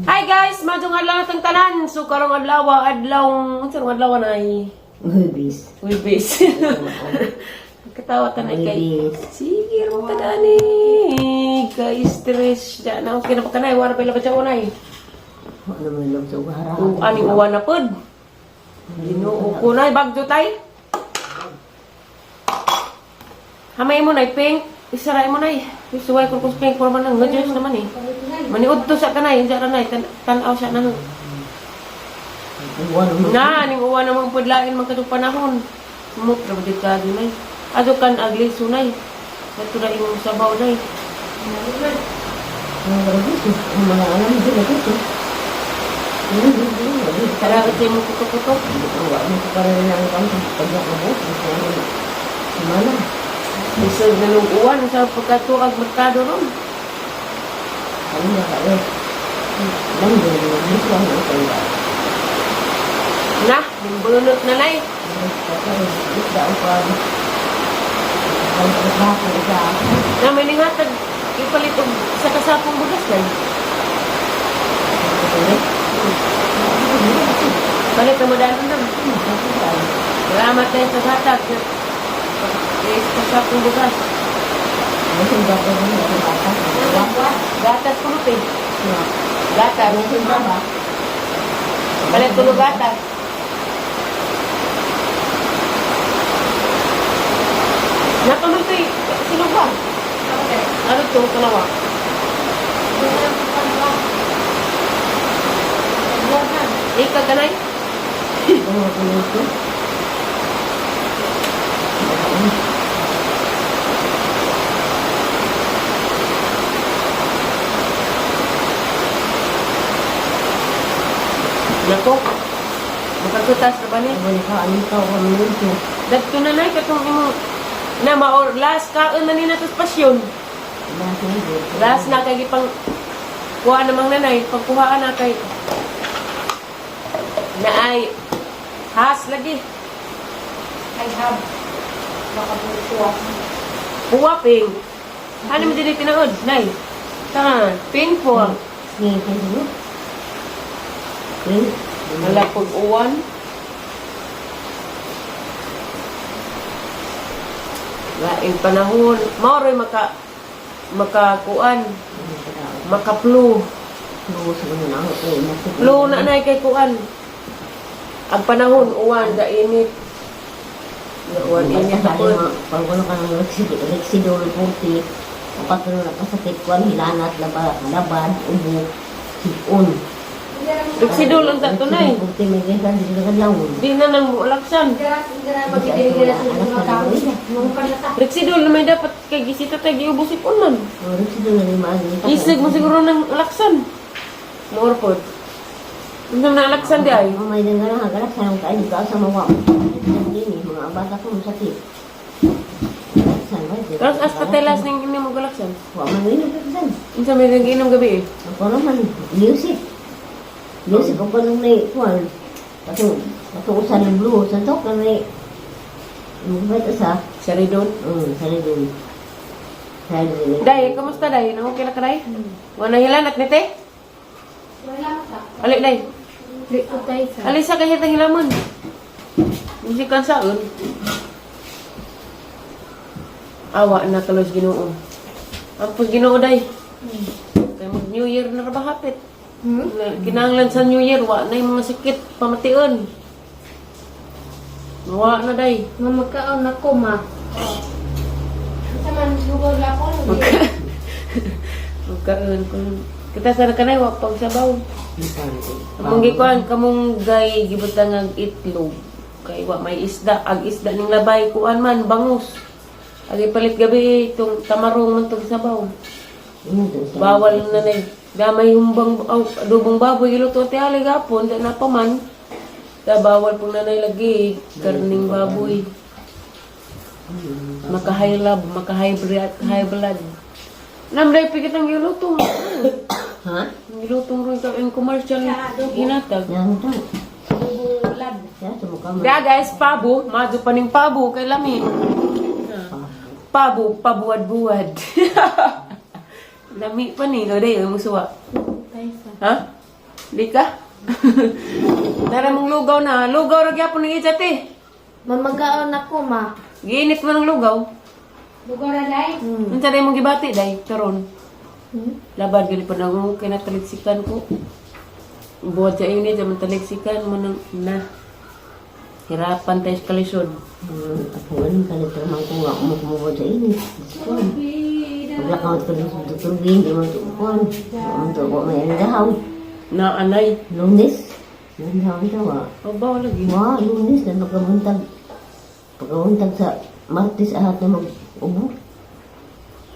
Hi guys, madung adlaw natang tanan. So karong adlaw ay Wibis. Wibis. Katawa tanay kay. Sige ro tadani. Kay stress da na okay na pa kanay wala pa ila ka unay. Ano mo lang sa uharap. Ani uwan na pod. Ginoo ko nay bagyo tay. Hamay mo nay pink. Isaray mo nay. Isuway ko pink for man lang ngajus naman eh. Maniud to sa kanay, hindi ra nay tan-aw siya nang. Na, ning uwan namang pudlain man kadto panahon. Sumok ra budi ka dinay. Ado kan agli sunay. Kato ra imong sabaw nay. Mga alam mo dito dito. Tara ka mo kuto-kuto. Ano ko para lang ang pagyak mo. Mana? Bisag na nung uwan sa pagkatuag merkado ron. Ano na kayo? Lang din dito ang kaya. Na, bunot na nay. Na may ningatag ipalit og sa kasapong bugas nay. Balik ka mo daan na. Salamat tayo sa hatag. Sa kasapong bugas. Gatas ko lupi. Gatas. Balik ko gatas. Natuloy ito eh. Sino ba? Ano ito? Kalawa? Ika ganay? Nako. Makakutas na ba ni? Dagto na na katong imong na maor last kaon na ni natos pasyon. Last na kay gipang kuha namang nanay, pagkuhaan na kay na ay has lagi. Kay hab. Makabutuwa. Buwa ping. Ano mo dili tinaod? Nay. Tangan, ping po. Wala pag-uwan. Laing panahon. Maroy makakuan. Maka-flu. Flu na na kay kuan. Ang panahon, uwan, gainit. Uwan, init ako. Pag wala ka ng Rexidol, puti, kapag na kasakit kuan, hilanat, labad, ubo, sipon. Rexidol ang tatunay. Puti, may ganyan, hindi ka lawon. Di na nang ulaksan. Rexidol na may dapat kay gisita tayo giubos ipon man. Rexidol na rin maagin. Isig mo siguro ng ulaksan. Morpod. Hindi na ulaksan di ay. May dangarang hagalak sa nang kain ka sa mawa. Mga bata ko masakit. Terus as patelas ning ini mo galaksan. Wa man rin ito. Unsa may nang inom gabi eh. Ako naman, music. Music ko pa nung may kuwan. Patuusan ng blues. Ang tok na may ito sa Saridon. Saridon. Saridon. Day, kamusta day? Nang okay na ka day? Wala hilanat ni te? Alik day. Alisa kay hitang hilamon. Musikan saon. Awa na kalos Ginoo. Ampun Ginoo day. Kay mag New Year na ra ba hapit? Kinahanglan sa New Year wa na mga sakit pamation. Wa na day. Mamakaon ako ma. Sa man lugaw la ko. Magkaon ko. Kita sana kanay wa pag sabaw. Among gikuan kamong gay gibutang ang itlog. Kay wa may isda, ag isda ning labay kuan man bangus. Agi palit gabi itong tamarong man tong sabaw. Bawal na nay. Gamay humbang adobong baboy iluto ti ali gapon da na pa man. Da bawal pong nanay lagi karning baboy. Maka-high love, maka-high blood. Namday pigit ang iluto. Ha? Ilutong rin ka yung commercial inatag. Yan ito. Lab. Yan, sumuka mo. Kaya guys, pabo. Madyo pa ning pabo kay lami. Pabo, pabuwad-buwad. Lami pa ni. O day, ang musuwa. Ha? Di ka? Dara mong lugaw na. Lugaw ra gyapon ng ija te. Mamagaon ako, ma. Giinit mo ng lugaw. Lugar na day. Unsa day mong gibati day karon? Laban gali pa nang kinataliksikan ko. Buhat sa ini jaman taliksikan mo nang na. Hirapan tayo sa kalisod. Ako ganun ka nagtramang ko nga kumukuha sa ini. Paglakawat ka doon sa tutulgin, di mo tukuhan. Ito ko may dahaw. Na anay. Lunes. Nandahaw ito O ba lagi? Wah, Lunes na pagkabuntag. Pagkabuntag sa Martes ahat na mag-ubo.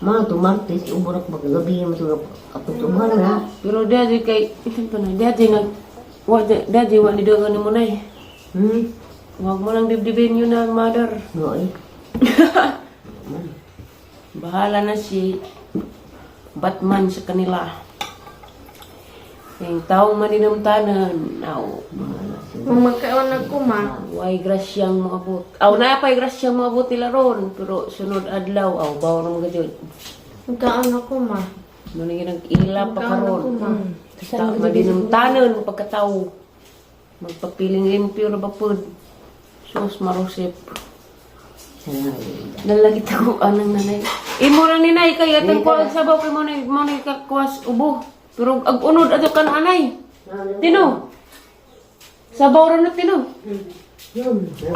Mga to Martes, ubo na pagkagabi mo ito kapatubuhan na. Pero daddy kay itin pa na. Daddy nag daddy wa ni doon mo nay. Wag mo lang dibdibin yun na mother. No, eh. Bahala na si Batman sa kanila. Yung taong maninamtanan, bahala siya. Mamagaon ako, ma. Way grasyang maabot. Na pa'y grasyang maabot nila ron. Pero sunod adlaw, bawa na mga dyan. Magaon ako, ma. Muna yung nag-ila pa Magaon ako, karon. ma. Maninamtanan pagkatao. Magpapiling limpyo na bapod. Sus, marusip. Nalagi ko anang nanay. Imo lang ni nay kay atong kuha sabaw kay mo na kakwas ubo. Pero ag unod ato kan anay. Tino. Sabaw ra na tino.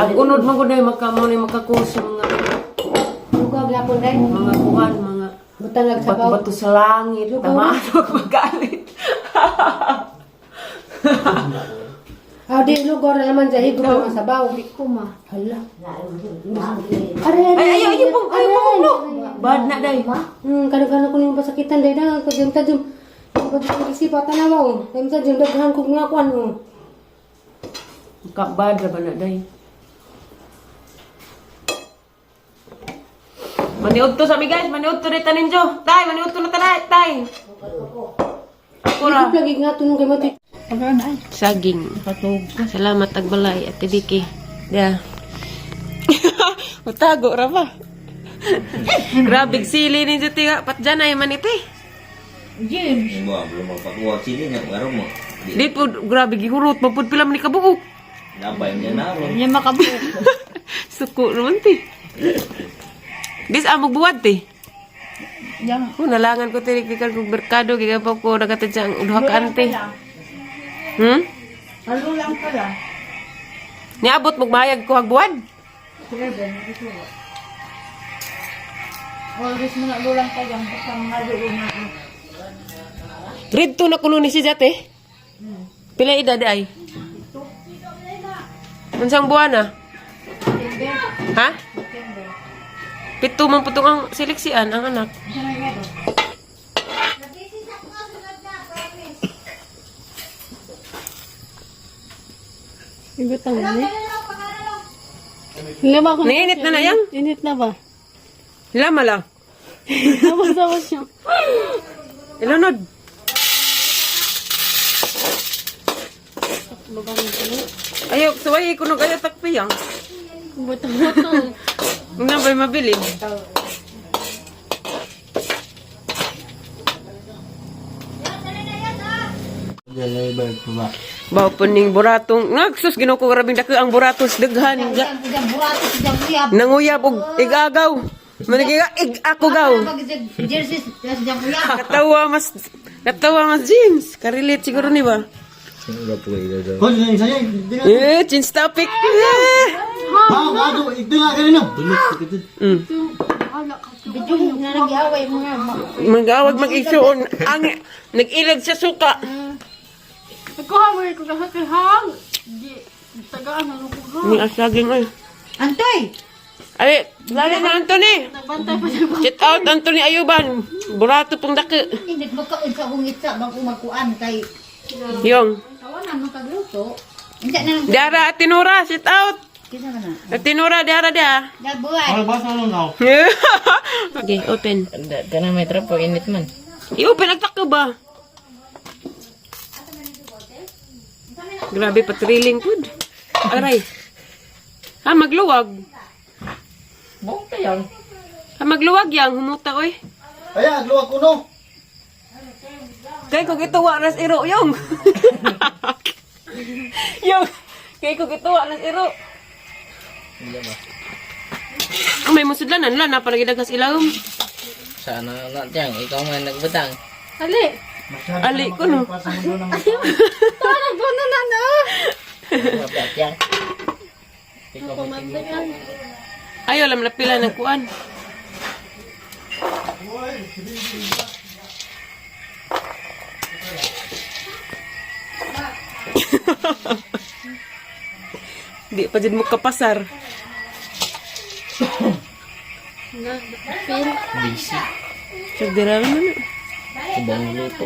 Ag unod man gud ay mo ni makakuha sa mga Lugar lapon day. mga kuhan, mga Butang sabaw. bato sa langit, tamaan og magalit. Di lugar na naman dyan. Higro ang sabaw. Di ko, ma. Hala. Ay ayo po no. Bad na day. Kadang-kadang ko nang pasakitan day na. Kadyong-tadyong. Kadyong isipa tanawaw. Kadyong-tadyong daghan ko nga kuan. Kabad ra ba na day. Maniud to sa mi guys, maniud to dito ninyo. Tay, maniud to na tay. Ako ra. Lagi nga tunong kay Mati. Saging. Salamat tagbalay at tidiki. Ya. Utago ra ba? Grabe sili ni jud tiga patjan ay maniti. Mo belum magpakuha sini nga ngaro mo. Di po grabe gihurot mapud pila man ni kabuok. Nabay niya na ron. Niya makabuok. Suko naman ti. Dis amog buwad ti. Yang. Nalangan ko tirik kong berkado giga pa ko dagatid sa duha ka ante. Ano lang pala? Niabot mo bayad ko hagbuwan. Always mo na lulang ka dyan. Kasang malulo na ako. Red to na kuno ni si Jate. Pila edad ay? Unsang buwan na? Ha? Pito man putong ang seleksian ang anak. Ibutang na ni. Lama ko. Nainit na na yang? Init na ba? Lama lang. Sawas-sawas siya. Ilunod. Ayaw, suway ko nung kaya takpiyang. Butang-butang. Huwag na ba'y mabili? Bawa pening buratong. Nagsus, ginoo ko grabing dako ang buratos daghan. Nanguyab og igagaw. Manigiga ako gaw. Katawa mas jeans. Karilit siguro ni ba? Jeans topic. Mag-awag mag-isuon. Ang nag-ilag sa suka. Nagkuhamay ko sa hatihang. Tagaan na ko. Ni asaging ay. Antay! Ay, lalo na Anthony. Nagbantay pa siya. Shout out Anthony Ayuban. Burato pong dako. Hindi magkaon sa akong itsa bago magkuan kay Yung. tawanan mo kagluto. Hindi na lang Dara at Tinura, shout out. kita na. At Tinura, Dara dia. Dabuay. Okay, open. Kana may trapo init man. I-open, nagtaka ba? Grabe, patriling food. Aray. Magluwag. Bong tayo. Magluwag yang, humuta oy. Ayan, luwag ko no. Kay kung ituwa nas iro yung. Yung kay kung ituwa nas iro. Ang may musudlanan la na palagidagas ilawom. Sana na dyan, ikaw man nagbutang. Ali. Ali ko no. Parang gano'n na na. Dapat yan. Ikaw man Ayaw lam na pila ng kuan. Di pa dyan mo kapasar. Na, pil. busy. Sagdira naman. Ibang luto.